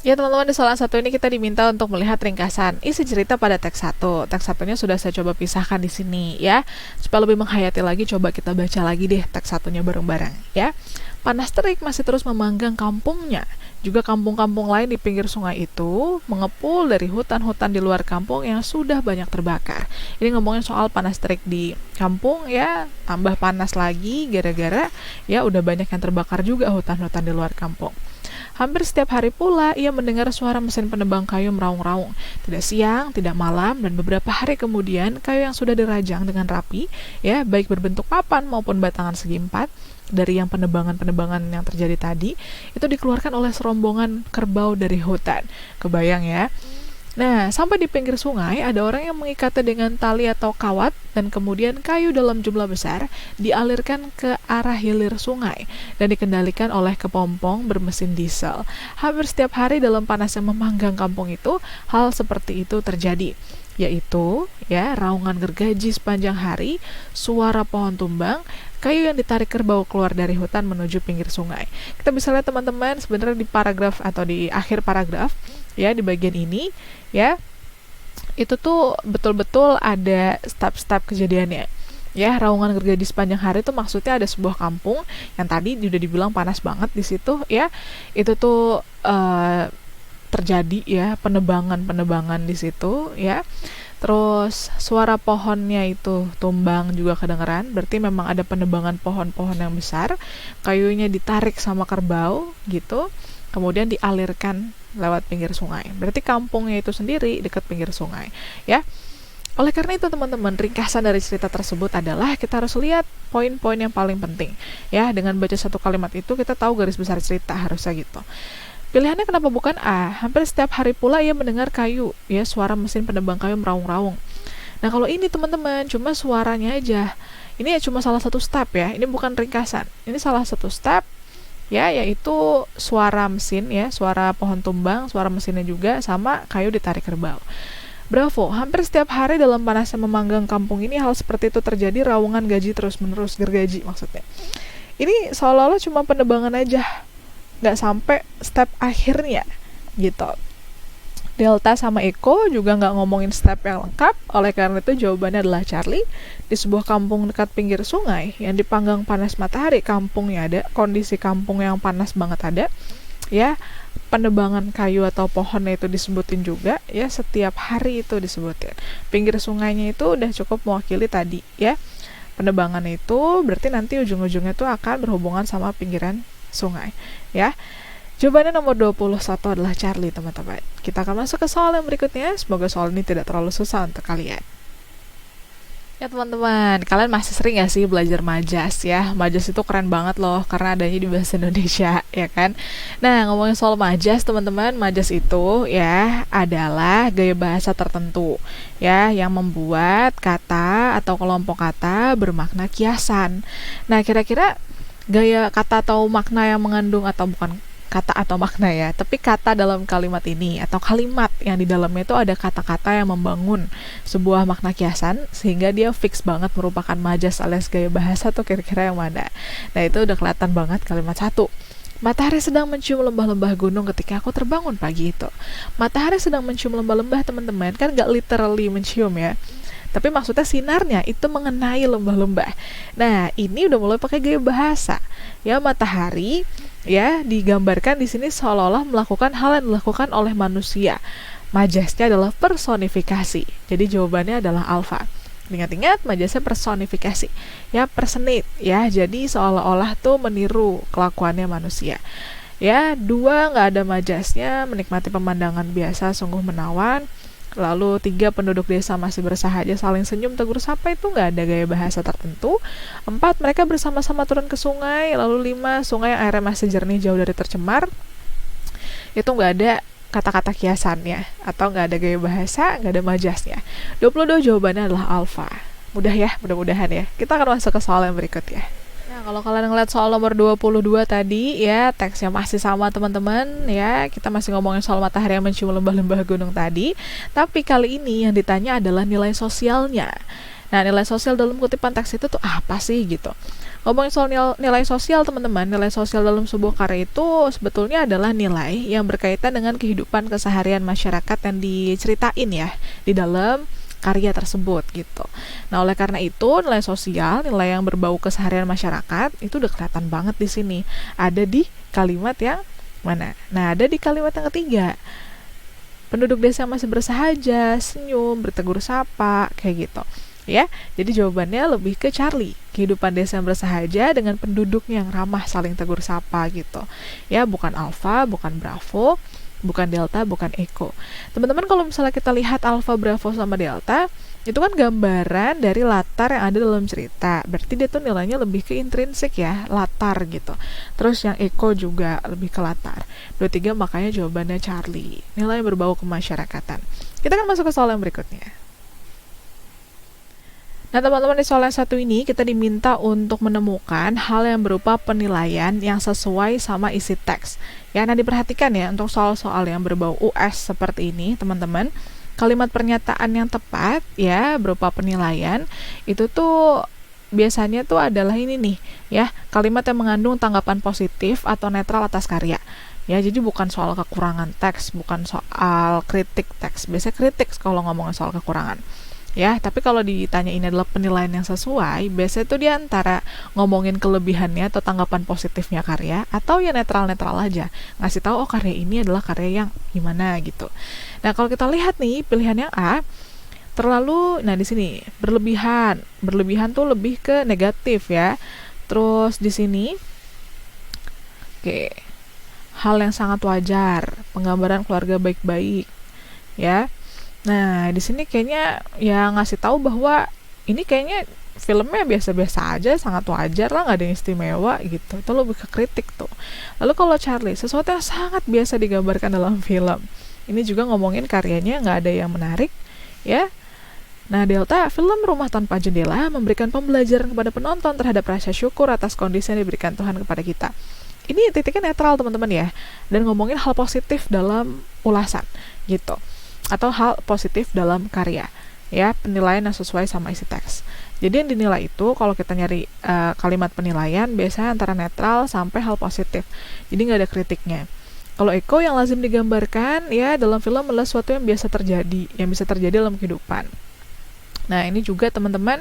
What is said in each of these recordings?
Ya teman-teman, di soal 1 ini kita diminta untuk melihat ringkasan isi cerita pada teks 1. Teks 1-nya sudah saya coba pisahkan di sini ya. Supaya lebih menghayati lagi, coba kita baca lagi deh teks 1-nya bareng-bareng ya. Panas terik masih terus memanggang kampungnya. Juga kampung-kampung lain di pinggir sungai itu mengepul dari hutan-hutan di luar kampung yang sudah banyak terbakar. Ini ngomongin soal panas terik di kampung ya, tambah panas lagi gara-gara ya udah banyak yang terbakar juga hutan-hutan di luar kampung. Hampir setiap hari pula ia mendengar suara mesin penebang kayu meraung-raung. Tidak siang, tidak malam, dan beberapa hari kemudian kayu yang sudah dirajang dengan rapi, ya baik berbentuk papan maupun batangan segi 4, dari yang penebangan-penebangan yang terjadi tadi, itu dikeluarkan oleh serombongan kerbau dari hutan. Kebayang ya? Nah, sampai di pinggir sungai, ada orang yang mengikatnya dengan tali atau kawat, dan kemudian kayu dalam jumlah besar dialirkan ke arah hilir sungai, dan dikendalikan oleh kepompong bermesin diesel. Hampir setiap hari dalam panas yang memanggang kampung itu, hal seperti itu terjadi, yaitu ya raungan gergaji sepanjang hari, suara pohon tumbang, kayu yang ditarik kerbau keluar dari hutan menuju pinggir sungai. Kita bisa lihat teman-teman, sebenarnya di paragraf atau di akhir paragraf, ya di bagian ini, ya itu tuh betul-betul ada step-step kejadiannya. Ya, raungan gergaji sepanjang hari itu maksudnya ada sebuah kampung yang tadi udah dibilang panas banget di situ, ya. Itu tuh terjadi ya penebangan-penebangan di situ, ya. Terus suara pohonnya itu tumbang juga kedengeran, berarti memang ada penebangan pohon-pohon yang besar, kayunya ditarik sama kerbau gitu, kemudian dialirkan lewat pinggir sungai. Berarti kampungnya itu sendiri dekat pinggir sungai, ya. Oleh karena itu teman-teman, ringkasan dari cerita tersebut adalah kita harus lihat poin-poin yang paling penting, ya. Dengan baca satu kalimat itu kita tahu garis besar cerita harusnya gitu. Pilihannya kenapa bukan A? Hampir setiap hari pula ia mendengar kayu, ya suara mesin penebang kayu meraung-raung. Nah kalau ini teman-teman, cuma suaranya aja. Ini ya cuma salah satu step ya, ini bukan ringkasan. Ini salah satu step, ya yaitu suara mesin ya, suara pohon tumbang, suara mesinnya juga, sama kayu ditarik kerbau. Bravo, hampir setiap hari dalam panasnya memanggang kampung ini hal seperti itu terjadi, raungan gaji terus-menerus, gergaji maksudnya. Ini seolah-olah cuma penebangan aja, nggak sampai step akhirnya gitu. Delta sama Eko juga nggak ngomongin step yang lengkap, oleh karena itu jawabannya adalah Charlie. Di sebuah kampung dekat pinggir sungai yang dipanggang panas matahari, kampungnya ada, kondisi kampung yang panas banget ada, ya penebangan kayu atau pohonnya itu disebutin juga, ya setiap hari itu disebutin. Pinggir sungainya itu udah cukup mewakili tadi, ya penebangan itu berarti nanti ujung-ujungnya itu akan berhubungan sama pinggiran sungai, ya. Jawabannya nomor 21 adalah Charlie, teman-teman. Kita akan masuk ke soal yang berikutnya. Semoga soal ini tidak terlalu susah untuk kalian. Ya teman-teman, kalian masih sering gak sih belajar majas ya? Majas itu keren banget loh, karena adanya di bahasa Indonesia, ya kan? Nah, ngomongin soal majas, teman-teman, majas itu ya adalah gaya bahasa tertentu, ya, yang membuat kata atau kelompok kata bermakna kiasan. Nah, kira-kira gaya kata atau makna yang mengandung, atau bukan kata atau makna ya, tapi kata dalam kalimat ini atau kalimat yang di dalamnya itu ada kata-kata yang membangun sebuah makna kiasan sehingga dia fix banget merupakan majas alias gaya bahasa tuh kira-kira yang mana. Nah itu udah kelihatan banget kalimat 1. Matahari sedang mencium lembah-lembah gunung ketika aku terbangun pagi itu. Matahari sedang mencium lembah-lembah, teman-teman, kan gak literally mencium ya, tapi maksudnya sinarnya itu mengenai lembah-lembah. Nah, ini udah mulai pakai gaya bahasa. Ya, matahari ya digambarkan di sini seolah-olah melakukan hal yang dilakukan oleh manusia. Majasnya adalah personifikasi. Jadi jawabannya adalah alfa. Ingat-ingat, majasnya personifikasi. Ya, personate ya. Jadi seolah-olah tuh meniru kelakuannya manusia. Ya, 2 nggak ada majasnya, menikmati pemandangan biasa sungguh menawan. Lalu 3, penduduk desa masih bersahaja saling senyum tegur sapa, itu nggak ada gaya bahasa tertentu. 4, mereka bersama-sama turun ke sungai. Lalu 5, sungai yang airnya masih jernih jauh dari tercemar. Itu nggak ada kata-kata kiasannya, atau nggak ada gaya bahasa, nggak ada majasnya. 22 jawabannya adalah alfa. Mudah ya, mudah-mudahan ya. Kita akan masuk ke soal yang berikutnya. Nah, kalau kalian ngeliat soal nomor 22 tadi, ya teksnya masih sama teman-teman, ya kita masih ngomongin soal matahari yang mencium lembah-lembah gunung tadi, tapi kali ini yang ditanya adalah nilai sosialnya. Nah, nilai sosial dalam kutipan teks itu tuh apa sih gitu? Ngomongin soal nilai sosial teman-teman, nilai sosial dalam sebuah karya itu sebetulnya adalah nilai yang berkaitan dengan kehidupan keseharian masyarakat yang diceritain ya di dalam karya tersebut gitu. Nah, oleh karena itu nilai sosial, nilai yang berbau keseharian masyarakat itu udah kelihatan banget di sini. Ada di kalimat yang mana? Nah, ada di kalimat yang ketiga. Penduduk desa masih bersahaja, senyum, bertegur sapa, kayak gitu. Ya, jadi jawabannya lebih ke Charlie. Kehidupan desa yang bersahaja dengan penduduk yang ramah saling tegur sapa gitu. Ya, bukan Alpha, bukan Bravo, bukan Delta, bukan Echo. Teman-teman kalau misalnya kita lihat Alpha, Bravo, sama Delta, itu kan gambaran dari latar yang ada dalam cerita. Berarti dia tuh nilainya lebih ke intrinsik ya, latar gitu. Terus yang Echo juga lebih ke latar. 23 makanya jawabannya Charlie. Nilai yang berbau kemasyarakatan. Kita kan masuk ke soal yang berikutnya. Nah teman-teman, di soal yang satu ini kita diminta untuk menemukan hal yang berupa penilaian yang sesuai sama isi teks. Ya, nah diperhatikan ya untuk soal-soal yang berbau US seperti ini teman-teman. Kalimat pernyataan yang tepat ya berupa penilaian itu tuh biasanya tuh adalah ini nih ya, kalimat yang mengandung tanggapan positif atau netral atas karya. Ya, jadi bukan soal kekurangan teks, bukan soal kritik teks. Biasanya kritik kalau ngomongin soal kekurangan. Ya, tapi kalau ditanya ini adalah penilaian yang sesuai, biasanya itu dia antara ngomongin kelebihannya atau tanggapan positifnya karya, atau ya netral-netral aja, ngasih tahu oh karya ini adalah karya yang gimana gitu. Nah, kalau kita lihat nih pilihan yang A, terlalu, nah di sini berlebihan tuh lebih ke negatif ya. Terus di sini, oke, hal yang sangat wajar, penggambaran keluarga baik-baik, ya. Nah, di sini kayaknya ya ngasih tahu bahwa ini kayaknya filmnya biasa-biasa aja, sangat wajar lah, nggak ada yang istimewa gitu. Itu lebih ke kritik tuh. Lalu kalau Charlie, sesuatu yang sangat biasa digambarkan dalam film. Ini juga ngomongin karyanya nggak ada yang menarik, ya. Nah, Delta, film Rumah Tanpa Jendela memberikan pembelajaran kepada penonton terhadap rasa syukur atas kondisi yang diberikan Tuhan kepada kita. Ini titiknya netral teman-teman ya, dan ngomongin hal positif dalam ulasan gitu. Atau hal positif dalam karya ya, penilaian yang sesuai sama isi teks. Jadi yang dinilai itu kalau kita nyari kalimat penilaian biasanya antara netral sampai hal positif, jadi nggak ada kritiknya. Kalau Echo, yang lazim digambarkan ya dalam film adalah sesuatu yang biasa terjadi, yang bisa terjadi dalam kehidupan. Nah, ini juga teman-teman,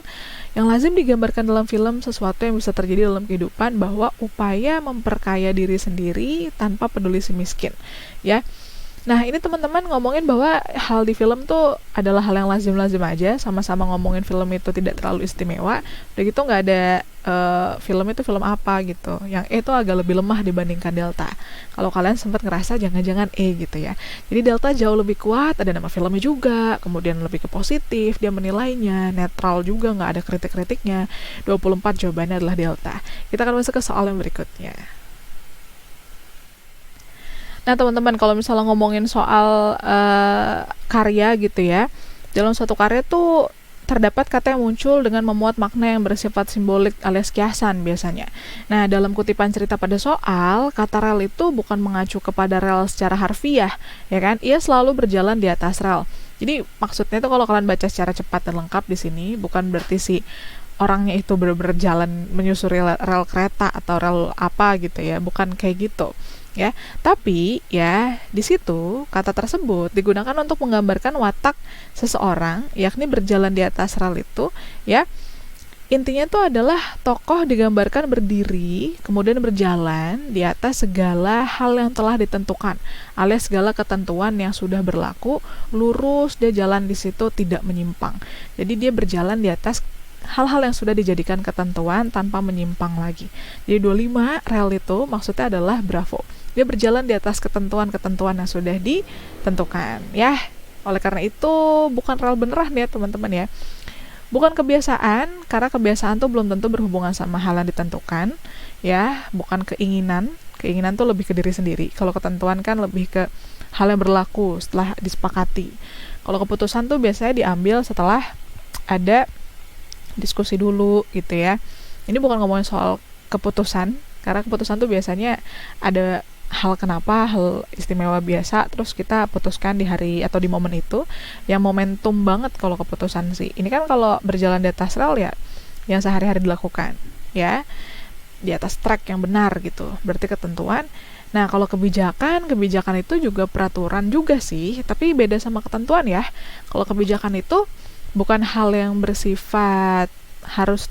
yang lazim digambarkan dalam film sesuatu yang bisa terjadi dalam kehidupan, bahwa upaya memperkaya diri sendiri tanpa peduli si miskin ya. Nah, ini teman-teman ngomongin bahwa hal di film tuh adalah hal yang lazim-lazim aja, sama-sama ngomongin film itu tidak terlalu istimewa. Udah gitu nggak ada film itu film apa gitu. Yang E itu agak lebih lemah dibandingkan Delta. Kalau kalian sempat ngerasa jangan-jangan E gitu ya. Jadi Delta jauh lebih kuat, ada nama filmnya juga, kemudian lebih ke positif, dia menilainya, netral juga, nggak ada kritik-kritiknya. 24 jawabannya adalah Delta. Kita akan masuk ke soal yang berikutnya. Nah teman-teman, kalau misalnya ngomongin soal karya gitu ya, dalam suatu karya tuh terdapat kata yang muncul dengan memuat makna yang bersifat simbolik alias kiasan biasanya. Nah, dalam kutipan cerita pada soal, kata rel itu bukan mengacu kepada rel secara harfiah, ya kan? Ia selalu berjalan di atas rel. Jadi maksudnya itu kalau kalian baca secara cepat dan lengkap di sini, bukan berarti si orangnya itu berjalan menyusuri rel kereta atau rel apa gitu ya, bukan kayak gitu. Ya, tapi ya di situ kata tersebut digunakan untuk menggambarkan watak seseorang, yakni berjalan di atas rel itu, ya. Intinya itu adalah tokoh digambarkan berdiri, kemudian berjalan di atas segala hal yang telah ditentukan, alias segala ketentuan yang sudah berlaku, lurus dia jalan di situ, tidak menyimpang. Jadi dia berjalan di atas hal-hal yang sudah dijadikan ketentuan tanpa menyimpang lagi. Jadi 25 rel itu maksudnya adalah Bravo. Dia berjalan di atas ketentuan-ketentuan yang sudah ditentukan. Ya, oleh karena itu bukan rel beneran ya teman-teman ya. Bukan kebiasaan, karena kebiasaan tuh belum tentu berhubungan sama hal yang ditentukan. Ya, bukan keinginan. Keinginan tuh lebih ke diri sendiri. Kalau ketentuan kan lebih ke hal yang berlaku setelah disepakati. Kalau keputusan tuh biasanya diambil setelah ada diskusi dulu gitu ya. Ini bukan ngomongin soal keputusan, karena keputusan tuh biasanya ada hal kenapa, hal istimewa biasa, terus kita putuskan di hari atau di momen itu, yang momentum banget kalau keputusan sih. Ini kan kalau berjalan di atas rel ya, yang sehari-hari dilakukan, ya. di atas track yang benar gitu. Berarti ketentuan. Nah, kalau kebijakan itu juga peraturan juga sih, tapi beda sama ketentuan ya. Kalau kebijakan itu bukan hal yang bersifat harus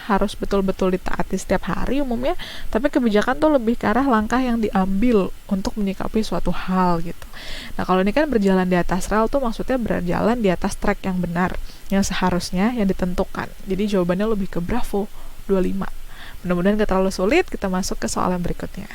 harus betul-betul ditaati setiap hari umumnya, tapi kebijakan tuh lebih ke arah langkah yang diambil untuk menyikapi suatu hal gitu. Nah, kalau ini kan berjalan di atas rel tuh maksudnya berjalan di atas track yang benar, yang seharusnya yang ditentukan. Jadi jawabannya lebih ke Bravo 25. Mudah-mudahan gak terlalu sulit, kita masuk ke soal yang berikutnya.